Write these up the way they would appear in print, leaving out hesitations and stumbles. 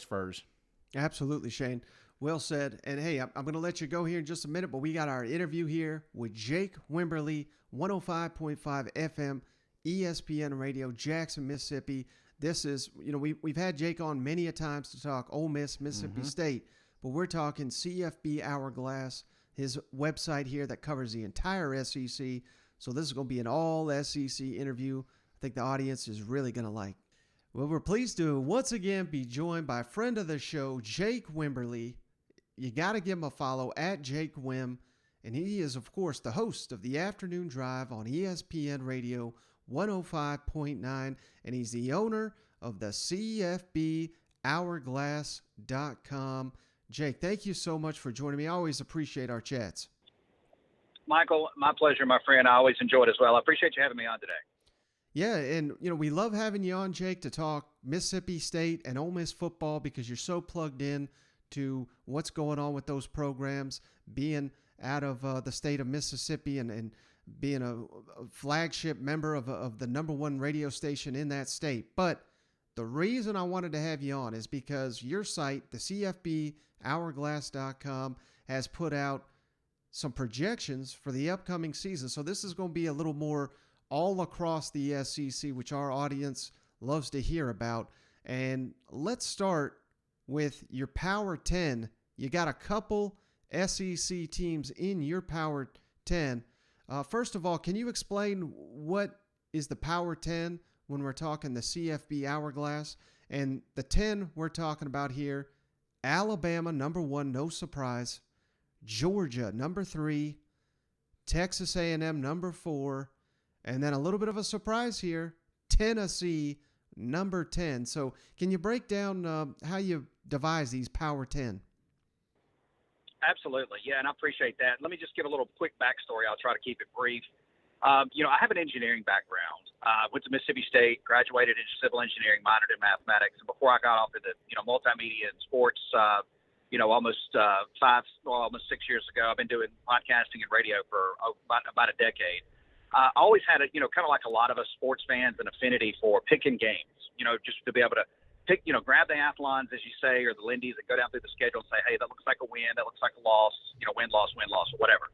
transfers. Absolutely, Shane. Well said. And hey, I'm going to let you go here in just a minute, but we got our interview here with Jake Wimberly, 105.5 FM, ESPN Radio, Jackson, Mississippi. This is, we've had Jake on many a times to talk Ole Miss, Mississippi State, but we're talking CFB Hourglass, his website here that covers the entire SEC. So this is going to be an all SEC interview. I think the audience is really going to like. Well, we're pleased to once again be joined by a friend of the show, Jake Wimberly. You got to give him a follow at Jake Wim. And he is, of course, the host of the Afternoon Drive on ESPN Radio 105.9. And he's the owner of the CFB Hourglass.com. Jake, thank you so much for joining me. I always appreciate our chats. Michael, my pleasure, my friend. I always enjoy it as well. I appreciate you having me on today. Yeah, and we love having you on, Jake, to talk Mississippi State and Ole Miss football because you're so plugged in to what's going on with those programs, being out of the state of Mississippi and being a flagship member of the number one radio station in that state. But the reason I wanted to have you on is because your site, the CFB Hourglass.com, has put out some projections for the upcoming season. So this is going to be a little more all across the SEC, which our audience loves to hear about. And let's start with your Power 10. You got a couple SEC teams in your Power 10. First of all, can you explain what is the Power 10 when we're talking the CFB Hourglass? And the 10 we're talking about here, Alabama, number 1, no surprise. Georgia, number 3. Texas A&M, number 4. And then a little bit of a surprise here, Tennessee, number 10. So can you break down how you devise these Power 10? Absolutely. Yeah, and I appreciate that. Let me just give a little quick backstory. I'll try to keep it brief. I have an engineering background. Went to Mississippi State, graduated in civil engineering, minored in mathematics. And before I got off into, multimedia and sports, almost 6 years ago, I've been doing podcasting and radio for about a decade. I always had kind of like a lot of us sports fans, an affinity for picking games, just to be able to pick, grab the athlons, as you say, or the Lindy's and go down through the schedule and say, hey, that looks like a win, that looks like a loss, win, loss, or whatever.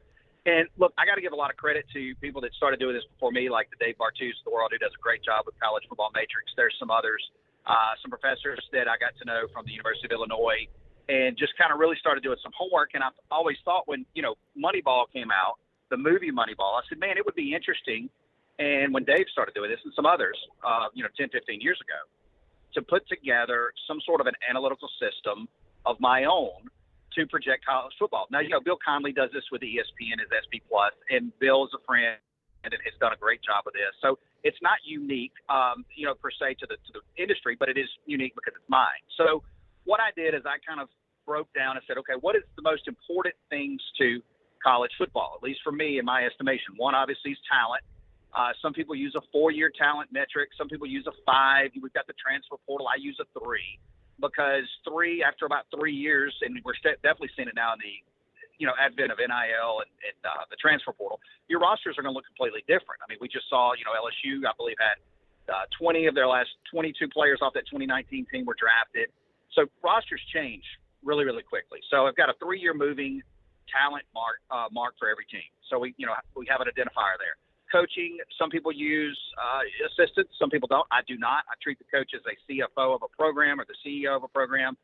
And look, I got to give a lot of credit to people that started doing this before me, like the Dave Bartus of the world, who does a great job with College Football Matrix. There's some others, some professors that I got to know from the University of Illinois, and just kind of really started doing some homework. And I've always thought when, Moneyball came out, the movie Moneyball, I said, man, it would be interesting. And when Dave started doing this and some others, 10, 15 years ago, to put together some sort of an analytical system of my own to project college football. Now, Bill Conley does this with ESPN, his SP Plus, and Bill is a friend and has done a great job of this. So it's not unique, per se to the industry, but it is unique because it's mine. So what I did is I kind of broke down and said, okay, what is the most important things to college football, at least for me, in my estimation? One, obviously, is talent. Some people use a 4-year talent metric. Some people use a 5. We've got the transfer portal. I use a 3 because 3, after about 3 years, and we're definitely seeing it now in the, advent of NIL and the transfer portal, your rosters are going to look completely different. I mean, we just saw, LSU, I believe, had 20 of their last 22 players off that 2019 team were drafted. So rosters change really, really quickly. So I've got a 3-year moving talent mark for every team. So we have an identifier there. Coaching, some people use assistants, some people don't. I do not. I treat the coach as a CFO of a program or the CEO of a program.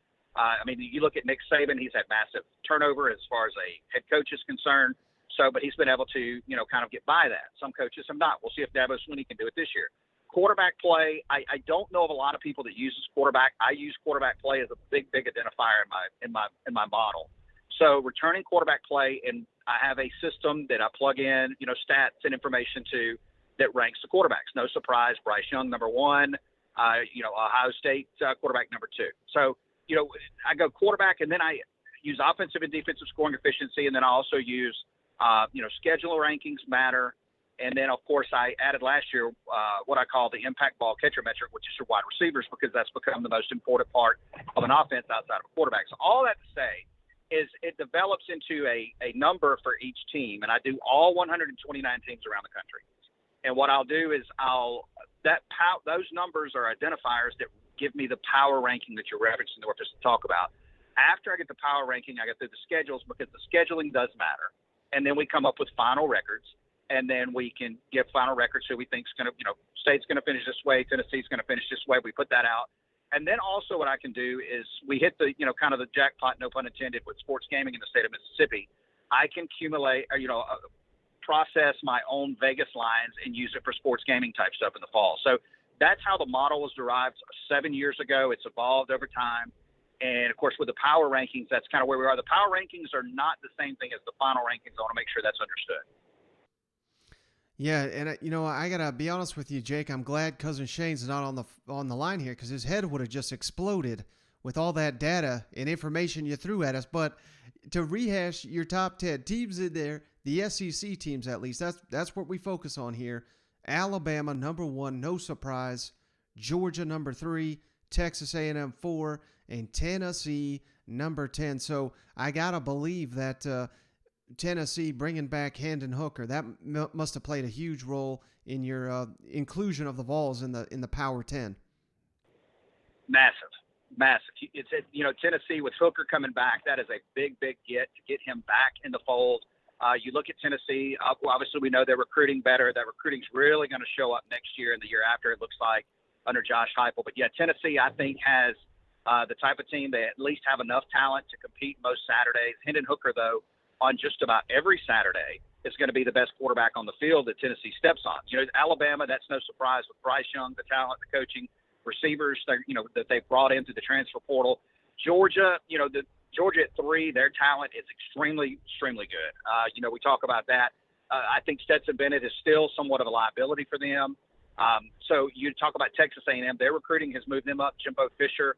You look at Nick Saban, he's had massive turnover as far as a head coach is concerned. So, but he's been able to, kind of get by that. Some coaches have not. We'll see if Dabo Swinney can do it this year. Quarterback play, I don't know of a lot of people that uses quarterback. I use quarterback play as a big identifier in my model. So returning quarterback play, and I have a system that I plug in, stats and information to that ranks the quarterbacks. No surprise, Bryce Young, number 1, Ohio State quarterback, number 2. So, I go quarterback, and then I use offensive and defensive scoring efficiency, and then I also use, schedule rankings matter. And then, of course, I added last year what I call the impact ball catcher metric, which is your wide receivers, because that's become the most important part of an offense outside of a quarterback. So all that to say is it develops into a number for each team, and I do all 129 teams around the country. And what I'll do is those numbers are identifiers that give me the power ranking that you're referencing the to talk about. After I get the power ranking, I get through the schedules because the scheduling does matter. And then we come up with final records, and then we can give final records who we think is going to, State's going to finish this way, Tennessee's going to finish this way. We put that out. And then also what I can do is we hit the, kind of the jackpot, no pun intended, with sports gaming in the state of Mississippi. I can accumulate, process my own Vegas lines and use it for sports gaming type stuff in the fall. So that's how the model was derived 7 years ago. It's evolved over time. And, of course, with the power rankings, that's kind of where we are. The power rankings are not the same thing as the final rankings. I want to make sure that's understood. Yeah, and, I got to be honest with you, Jake. I'm glad Cousin Shane's not on the line here because his head would have just exploded with all that data and information you threw at us. But to rehash your top 10 teams in there, the SEC teams at least, that's what we focus on here. Alabama, number 1, no surprise. Georgia, number 3. Texas A&M, 4. And Tennessee, number 10. So I got to believe that Tennessee bringing back Hendon Hooker, that must have played a huge role in your inclusion of the Vols in the Power 10. Massive. It's Tennessee with Hooker coming back, that is a big get to get him back in the fold. You look at Tennessee, obviously we know they're recruiting better. That recruiting's really going to show up next year and the year after, it looks like, under Josh Heupel. But, yeah, Tennessee, I think, has the type of team they at least have enough talent to compete most Saturdays. Hendon Hooker, though, on just about every Saturday is going to be the best quarterback on the field that Tennessee steps on. Alabama, that's no surprise with Bryce Young, the talent, the coaching, receivers, that they've brought in through the transfer portal. Georgia, Georgia at 3, their talent is extremely, extremely good. We talk about that. I think Stetson Bennett is still somewhat of a liability for them. So you talk about Texas A&M, their recruiting has moved them up. Jimbo Fisher,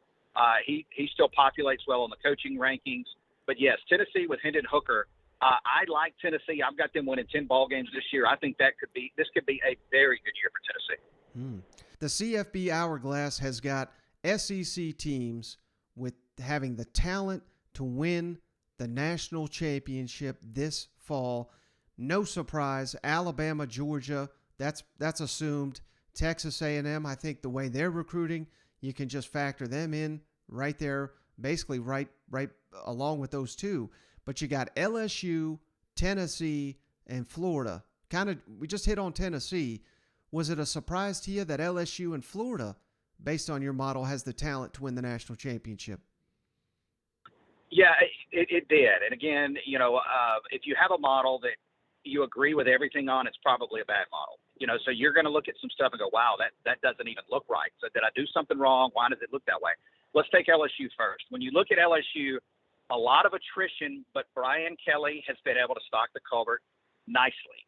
he still populates well on the coaching rankings. But, yes, Tennessee with Hendon Hooker, I like Tennessee. I've got them winning 10 ball games this year. I think this could be a very good year for Tennessee. The CFB Hourglass has got SEC teams with having the talent to win the national championship this fall. No surprise, Alabama, Georgia, that's assumed. Texas A&M, I think the way they're recruiting, you can just factor them in right there, basically right along with those two. But you got LSU, Tennessee, and Florida. We just hit on Tennessee. Was it a surprise to you that LSU and Florida, based on your model, has the talent to win the national championship? Yeah, it did. And again, if you have a model that you agree with everything on, it's probably a bad model. So you're going to look at some stuff and go, wow, that doesn't even look right. So did I do something wrong? Why does it look that way? Let's take LSU first. When you look at LSU, a lot of attrition, but Brian Kelly has been able to stock the cupboard nicely.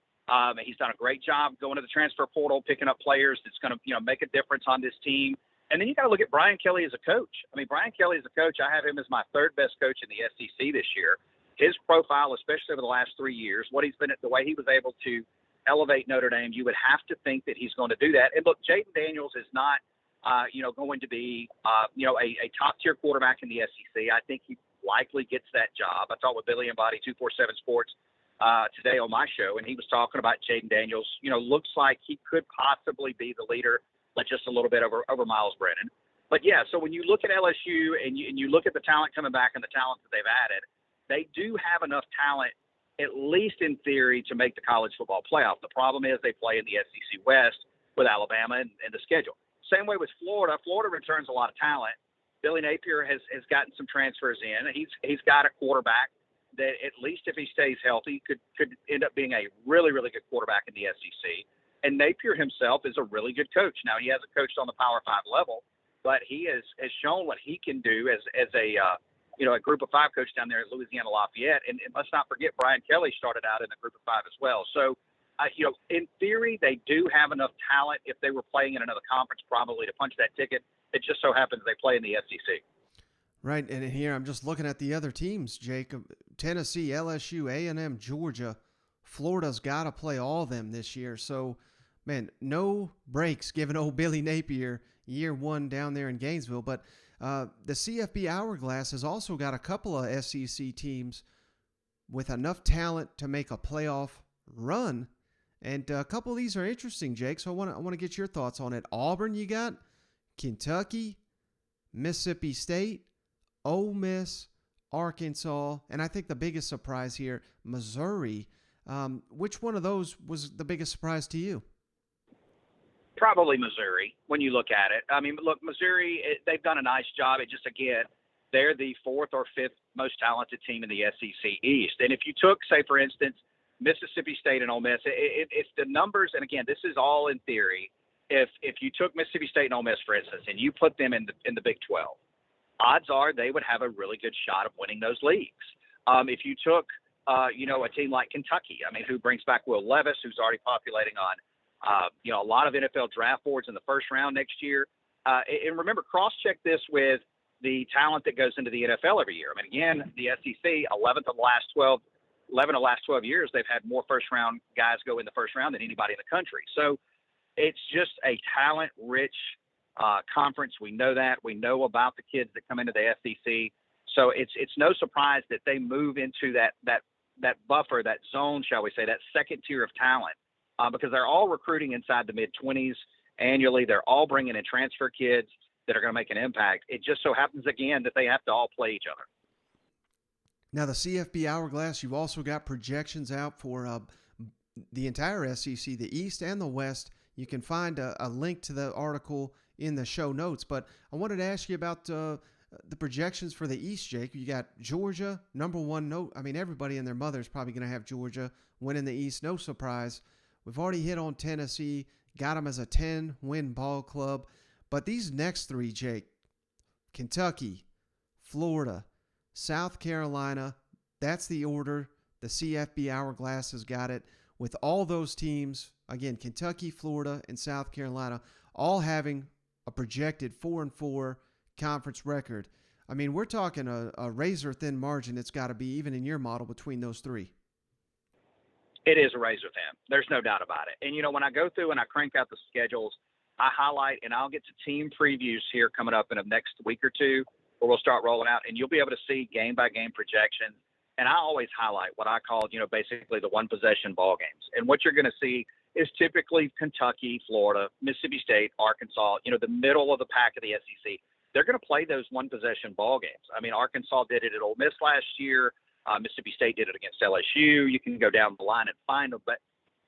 He's done a great job going to the transfer portal, picking up players that's going to, make a difference on this team. And then you got to look at Brian Kelly as a coach. I mean, Brian Kelly as a coach, I have him as my 3rd best coach in the SEC this year. His profile, especially over the last 3 years, what he's been, the way he was able to elevate Notre Dame, you would have to think that he's going to do that. And look, Jaden Daniels is not, going to be, a top-tier quarterback in the SEC. I think he likely gets that job. I talked with Billy Embody, 247 Sports, today on my show, and he was talking about Jaden Daniels. Looks like he could possibly be the leader, but just a little bit over Miles Brennan. But, yeah, so when you look at LSU and you look at the talent coming back and the talent that they've added, they do have enough talent, at least in theory, to make the college football playoff. The problem is they play in the SEC West with Alabama and the schedule. Same way with Florida. Florida returns a lot of talent. Billy Napier has gotten some transfers in. He's got a quarterback that, at least if he stays healthy, could end up being a really, really good quarterback in the SEC. And Napier himself is a really good coach. Now, he hasn't coached on the Power 5 level, but he has shown what he can do as a Group of 5 coach down there at Louisiana Lafayette. And let's not forget, Brian Kelly started out in the Group of 5 as well. So, in theory, they do have enough talent if they were playing in another conference probably to punch that ticket. It just so happens they play in the SEC. Right, and here I'm just looking at the other teams, Jake. Tennessee, LSU, A&M, Georgia. Florida's got to play all of them this year. So, man, no breaks given old Billy Napier year 1 down there in Gainesville. But the CFB Hourglass has also got a couple of SEC teams with enough talent to make a playoff run. And a couple of these are interesting, Jake, so I want to get your thoughts on it. Auburn you got, Kentucky, Mississippi State, Ole Miss, Arkansas, and I think the biggest surprise here, Missouri. Which one of those was the biggest surprise to you? Probably Missouri when you look at it. I mean, look, Missouri, they've done a nice job. It just, again, they're the fourth or fifth most talented team in the SEC East. And if you took, say, for instance, Mississippi State and Ole Miss, if the numbers, and again, this is all in theory, if you took Mississippi State and Ole Miss, for instance, and you put them in the Big 12, odds are they would have a really good shot of winning those leagues. If you took, a team like Kentucky, I mean, who brings back Will Levis, who's already populating on, a lot of NFL draft boards in the first round next year. And remember, cross-check this with the talent that goes into the NFL every year. I mean, again, the SEC, 11 of the last 12 years, they've had more first-round guys go in the first round than anybody in the country. So it's just a talent-rich conference. We know that. We know about the kids that come into the SEC. So it's no surprise that they move into that buffer, that zone, shall we say, that second tier of talent, because they're all recruiting inside the mid-20s annually. They're all bringing in transfer kids that are going to make an impact. It just so happens, again, that they have to all play each other. Now, the CFB Hourglass, you've also got projections out for the entire SEC, the East and the West. You can find a link to the article in the show notes. But I wanted to ask you about the projections for the East, Jake. You got Georgia, number one. No, I mean, everybody and their mother is probably going to have Georgia winning the East. No surprise. We've already hit on Tennessee, got them as a 10-win ball club. But these next three, Jake, Kentucky, Florida, South Carolina, that's the order. The CFB Hourglass has got it. With all those teams, again, Kentucky, Florida, and South Carolina, all having a projected 4-4 conference record. I mean, we're talking a razor-thin margin it's got to be, even in your model, between those three. It is a razor thin. There's no doubt about it. And, when I go through and I crank out the schedules, I highlight, and I'll get to team previews here coming up in the next week or two where we'll start rolling out, and you'll be able to see game-by-game projections. And I always highlight what I call, basically the one-possession ball games. And what you're going to see is typically Kentucky, Florida, Mississippi State, Arkansas, the middle of the pack of the SEC. They're going to play those one-possession ball games. I mean, Arkansas did it at Ole Miss last year. Mississippi State did it against LSU. You can go down the line and find them. But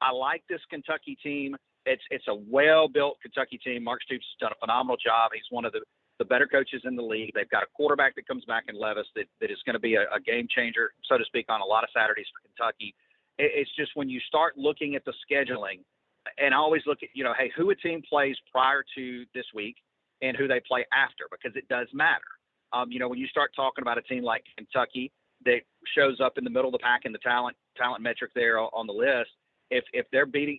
I like this Kentucky team. It's a well-built Kentucky team. Mark Stoops has done a phenomenal job. He's one of the better coaches in the league. They've got a quarterback that comes back in Levis that is going to be a game changer, so to speak, on a lot of Saturdays for Kentucky. It's just when you start looking at the scheduling, and I always look at, hey, who a team plays prior to this week and who they play after, because it does matter. When you start talking about a team like Kentucky that shows up in the middle of the pack in the talent metric there on the list, if they're beating,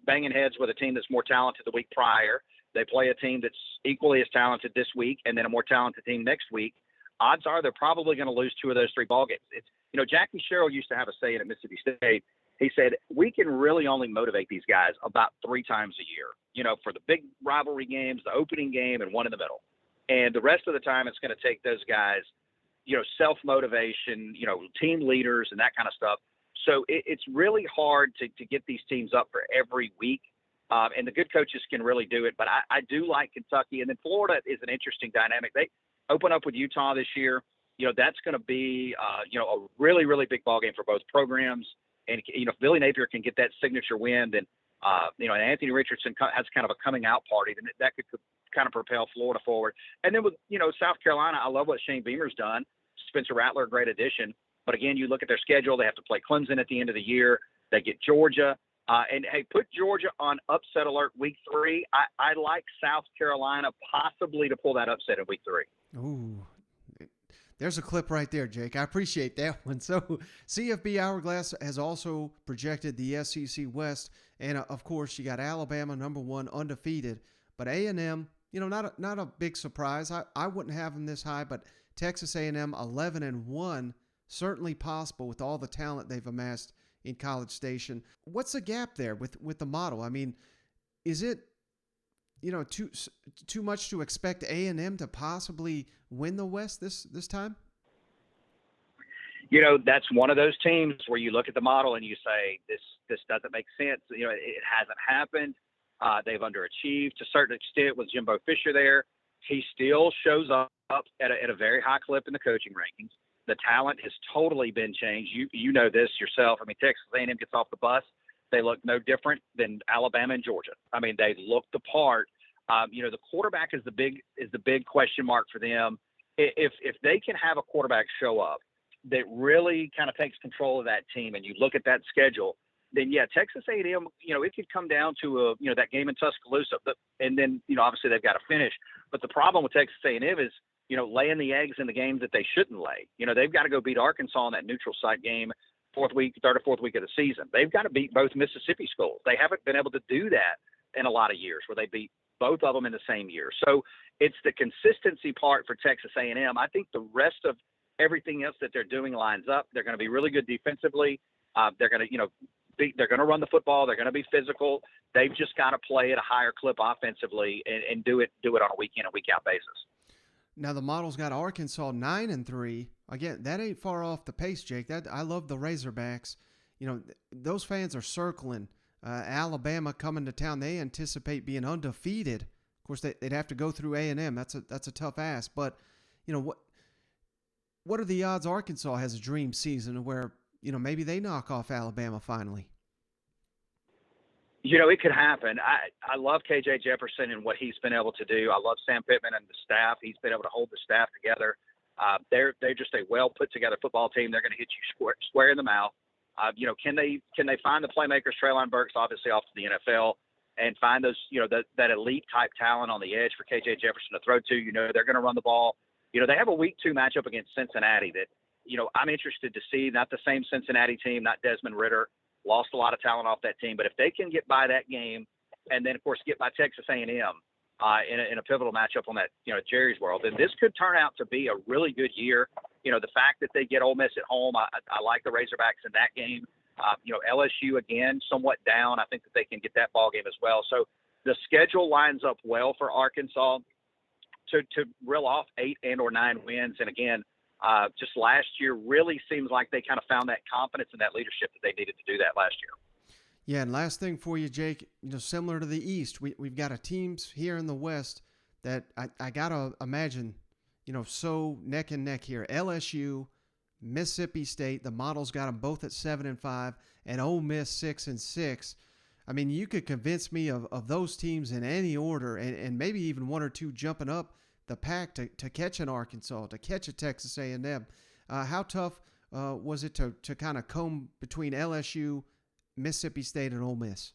banging heads with a team that's more talented the week prior, they play a team that's equally as talented this week and then a more talented team next week, odds are they're probably going to lose two of those three ball games. It's, Jackie Sherrill used to have a saying at Mississippi State. He said, we can really only motivate these guys about 3 times a year, for the big rivalry games, the opening game, and one in the middle. And the rest of the time, it's going to take those guys, self-motivation, team leaders and that kind of stuff. So it's really hard to get these teams up for every week. And the good coaches can really do it. But I do like Kentucky. And then Florida is an interesting dynamic. They open up with Utah this year. That's going to be, a really, really big ball game for both programs. And, if Billy Napier can get that signature win, then, and Anthony Richardson has kind of a coming out party, then that could kind of propel Florida forward. And then with, South Carolina, I love what Shane Beamer's done. Spencer Rattler, a great addition. But again, you look at their schedule, they have to play Clemson at the end of the year. They get Georgia. And hey, put Georgia on upset alert week 3. I like South Carolina possibly to pull that upset in week 3. Ooh, there's a clip right there, Jake. I appreciate that one. So CFB Hourglass has also projected the SEC West. And of course, you got Alabama, number 1, undefeated. But A&M, not a big surprise. I wouldn't have them this high, but Texas A&M 11-1, certainly possible with all the talent they've amassed in College Station. What's the gap there with the model? I mean, is it too much to expect A&M to possibly win the West this time? That's one of those teams where you look at the model and you say this doesn't make sense. It hasn't happened. They've underachieved to a certain extent with Jimbo Fisher there. he still shows up at a very high clip in the coaching rankings. The talent has totally been changed. You know this yourself. I mean, Texas A&M gets off the bus, they look no different than Alabama and Georgia. I mean, they look the part. The quarterback is the big question mark for them. If they can have a quarterback show up that really kind of takes control of that team, and you look at that schedule, then yeah, Texas A&M, it could come down to that game in Tuscaloosa, and then obviously they've got to finish. But the problem with Texas A&M is laying the eggs in the games that they shouldn't lay. They've got to go beat Arkansas in that neutral site game, third or fourth week of the season. They've got to beat both Mississippi schools. They haven't been able to do that in a lot of years where they beat both of them in the same year. So it's the consistency part for Texas A&M. I think the rest of everything else that they're doing lines up. They're going to be really good defensively. They're going to, they're going to run the football. They're going to be physical. They've just got to play at a higher clip offensively and do it on a week in and week out basis. Now the model's got Arkansas 9-3. Again, that ain't far off the pace, Jake. I love the Razorbacks. Those fans are circling Alabama coming to town. They anticipate being undefeated. Of course, they'd have to go through A&M. That's a tough ask. But what are the odds Arkansas has a dream season where maybe they knock off Alabama finally? It could happen. I love KJ Jefferson and what he's been able to do. I love Sam Pittman and the staff. He's been able to hold the staff together. They're just a well put together football team. They're going to hit you square in the mouth. Can they find the playmakers? Treylon Burks obviously off to the NFL, and find those that elite type talent on the edge for KJ Jefferson to throw to. They're going to run the ball. They have a week 2 matchup against Cincinnati that I'm interested to see. Not the same Cincinnati team, not Desmond Ridder. Lost a lot of talent off that team, but if they can get by that game, and then of course get by Texas A&M in a pivotal matchup on that Jerry's World, then this could turn out to be a really good year. The fact that they get Ole Miss at home, I like the Razorbacks in that game. LSU again somewhat down. I think that they can get that ball game as well. So the schedule lines up well for Arkansas to reel off 8 and/or 9 wins, and again. Just last year really seems like they kind of found that confidence and that leadership that they needed to do that last year. Yeah, and last thing for you, Jake, similar to the East, we've got a teams here in the West that I got to imagine, so neck and neck here. LSU, Mississippi State, the model's got them both at 7-5, and Ole Miss 6-6. I mean, you could convince me of those teams in any order, and maybe even one or two jumping up the pack to catch an Arkansas, to catch a Texas A&M. How tough was it to kind of comb between LSU, Mississippi State, and Ole Miss?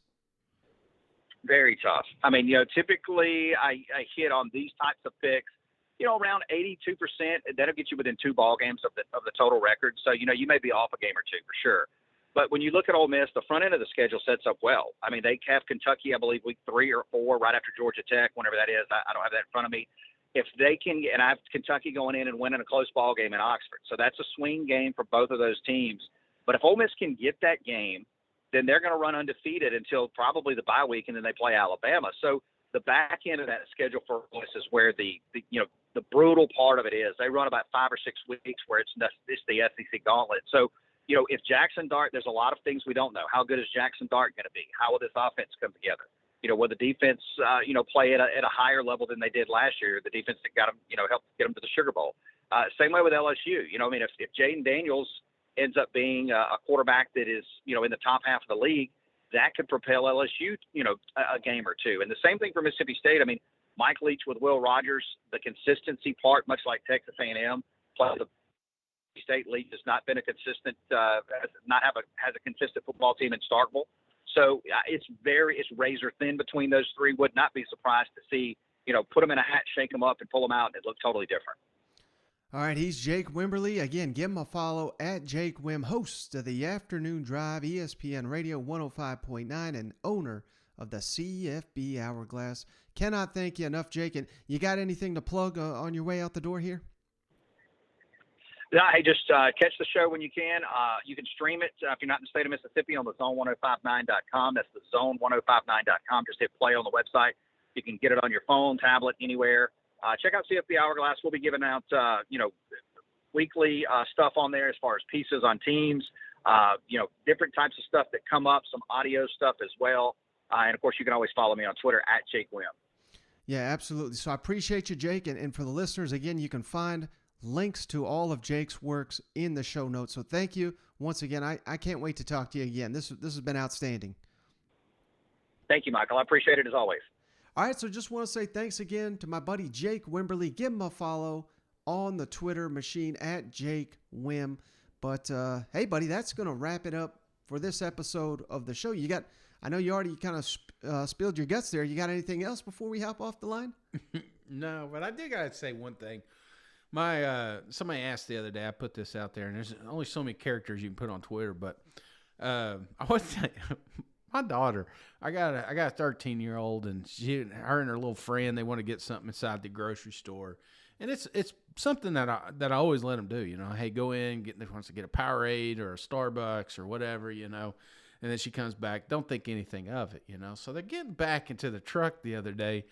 Very tough. I mean, typically I hit on these types of picks, around 82%. That'll get you within 2 ball games of the total record. So, you may be off a game or two for sure. But when you look at Ole Miss, the front end of the schedule sets up well. I mean, they have Kentucky, I believe, week 3 or 4, right after Georgia Tech, whenever that is. I don't have that in front of me. If they can, and I have Kentucky going in and winning a close ball game in Oxford. So that's a swing game for both of those teams. But if Ole Miss can get that game, then they're going to run undefeated until probably the bye week, and then they play Alabama. So the back end of that schedule for Ole Miss is where the brutal part of it is. They run about 5 or 6 weeks where it's the SEC gauntlet. So, if Jackson Dart, there's a lot of things we don't know. How good is Jackson Dart going to be? How will this offense come together? Will the defense, play at a higher level than they did last year? The defense that got them, helped get them to the Sugar Bowl. Same way with LSU. If Jaden Daniels ends up being a quarterback that is, in the top half of the league, that could propel LSU, a game or two. And the same thing for Mississippi State. I mean, Mike Leach with Will Rogers, the consistency part, much like Texas A&M, plus the State Leach has not been a consistent, has a consistent football team in Starkville. So it's razor thin between those 3. Would not be surprised to see, put them in a hat, shake them up, and pull them out, and it looked totally different. All right, he's Jake Wimberly. Again, give him a follow at Jake Wim, host of the Afternoon Drive, ESPN Radio 105.9, and owner of the CFB Hourglass. Cannot thank you enough, Jake. And you got anything to plug on your way out the door here? Yeah, hey, just catch the show when you can. You can stream it if you're not in the state of Mississippi on the zone1059.com. That's the zone1059.com. Just hit play on the website. You can get it on your phone, tablet, anywhere. Check out CFB Hourglass. We'll be giving out, weekly stuff on there as far as pieces on teams, different types of stuff that come up, some audio stuff as well. And, of course, you can always follow me on Twitter at Jake Wim. Yeah, absolutely. So I appreciate you, Jake. And for the listeners, again, you can find links to all of Jake's works in the show notes. So thank you once again. I can't wait to talk to you again. This has been outstanding. Thank you, Michael. I appreciate it as always. All right, so just want to say thanks again to my buddy Jake Wimberly. Give him a follow on the Twitter machine at Jake Wim. But hey, buddy, that's going to wrap it up for this episode of the show. I know you already kind of spilled your guts there. You got anything else before we hop off the line? No, but I did gotta say one thing. Somebody asked the other day. I put this out there, and there's only so many characters you can put on Twitter. But I want to say, my daughter. I got a 13-year-old, and her and her little friend, they want to get something inside the grocery store, and it's something that I always let them do. You know, hey, go in, wants to get a Powerade or a Starbucks or whatever. You know. And then she comes back, don't think anything of it, you know. So they're getting back into the truck the other day,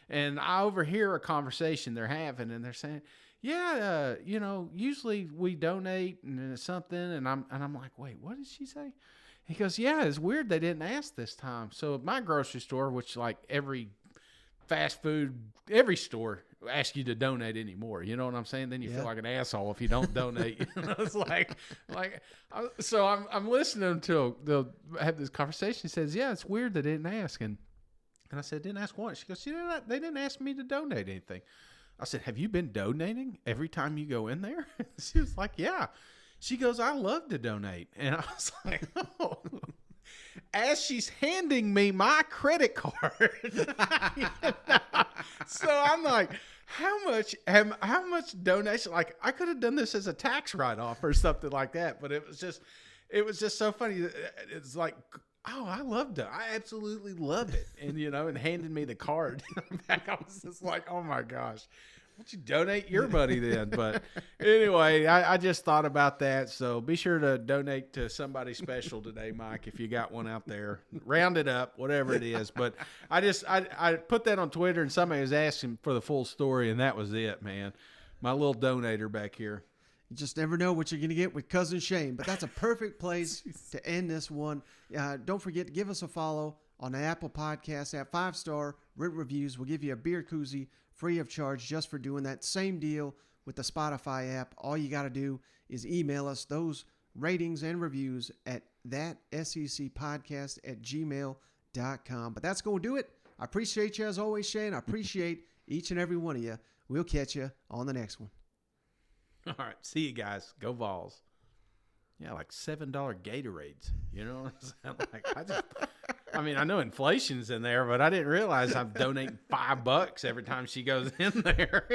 and I overhear a conversation they're having, and they're saying, yeah, you know, usually we donate and something, and I'm like, wait, what did she say? He goes, yeah, it's weird they didn't ask this time. So at my grocery store, which like every fast food, every store ask you to donate anymore. You know what I'm saying? Then you feel like an asshole if you don't donate. You know, it's so I'm listening to they'll have this conversation. He says, yeah, it's weird they didn't ask. And I said, didn't ask what? She goes, they didn't ask me to donate anything. I said, have you been donating every time you go in there? She was like, yeah. She goes, I love to donate. And I was like, oh. As she's handing me my credit card. You know? So I'm like, how much donation? Like, I could have done this as a tax write-off or something like that, but it was just so funny. It's like, oh, I absolutely love it. And, you know, and handed me the card. I was just like, oh my gosh. Why don't you donate your money then? But anyway, I just thought about that. So be sure to donate to somebody special today, Mike, if you got one out there. Round it up, whatever it is. But I put that on Twitter, and somebody was asking for the full story, and that was it, man. My little donator back here. You just never know what you're going to get with Cousin Shane. But that's a perfect place to end this one. Don't forget to give us a follow on the Apple Podcast app. 5-star written reviews. We'll give you a beer koozie free of charge just for doing that. Same deal with the Spotify app. All you got to do is email us those ratings and reviews at thatsecpodcast@gmail.com. But that's going to do it. I appreciate you as always, Shane. I appreciate each and every one of you. We'll catch you on the next one. All right. See you guys. Go Vols. Yeah, like $7 Gatorades. You know what I'm saying? Like, I know inflation's in there, but I didn't realize I'm donating $5 every time she goes in there.